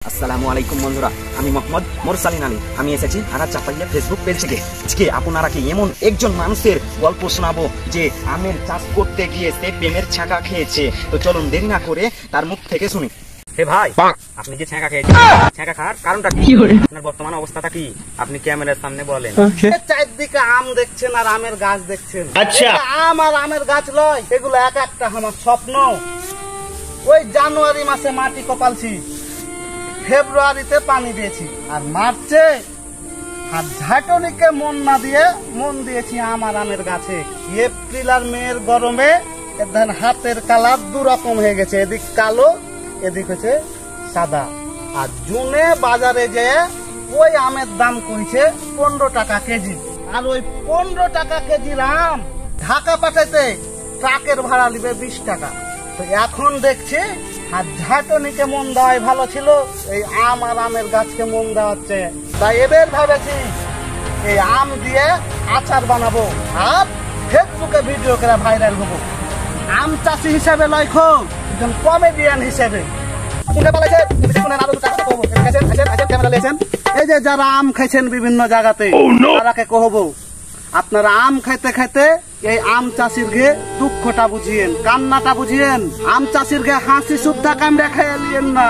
আসসালামু আলাইকুম বন্ধুরা, আমি মোহাম্মদ মোরসালিন আলী। আমি এসেছি আরাজ চাপাইয়া ফেসবুক পেজ থেকে। আজকে আপনারা কি এমন একজন মানুষের গল্প শোনাবো যে আমের চাষ করতে গিয়ে সে প্রেমের ছ্যাঁকা খেয়েছে। তো চলুন দেরি না করে তার মুখ থেকে শুনি। হে ভাই, আপনি যে ছ্যাঁকা খেয়েছেন, ছ্যাঁকা খাওয়ার কারণটা কি? আপনার বর্তমান অবস্থাটা কি? আপনি ক্যামেরার সামনে বলেন। চারদিকে আম দেখছেন আর আমের গাছ দেখছেন। আচ্ছা, আম আর আমের গাছ লয়, এগুলো এক একটা আমার স্বপ্ন। ওই জানুয়ারি মাসে মাটি কপালছি, ফেব্রুয়ারিতে পানি দিয়েছি, আর মার্চে আর ঝাঁটনিকে মন না দিয়ে মন দিয়েছি আমার আমের গাছে। এপ্রিল আর মেয়ের গরমে ধান হাতের কালার দু রকম হয়ে গেছে, এদিক কালো এদিক হচ্ছে সাদা। আর জুনে বাজারে যে ওই আমের দাম কইছে 15 টাকা কেজি, আর ওই 15 টাকা কেজির আম ঢাকা পাঠাইতে ট্রাকের ভাড়া নিবে 20 টাকা। তো এখন দেখছি আর ঝাঁটনিকে মন দেওয়াই ভালো ছিল, এই আম আর আমের গাছকে মন দেওয়াচ্ছে। তাই এবার ভেবেছি এই আম দিয়ে আচার বানাবো আর ফেসবুকে ভিডিও করে ভাইরাল হবো। আম চাষি হিসাবে লয় খুব, একজন কমেডিয়ান হিসেবে। এই যে যারা আম খাইছেন বিভিন্ন জায়গাতে, তারাকে কহবো আপনারা আম খাইতে খাইতে এই আম চাষির গে দুঃখটা বুঝিয়েন, কান্নাটা বুঝিয়েন। আম চাষির গে হাসি সুদ্ধা কামড়ে খাইয়ে লিয়েন না।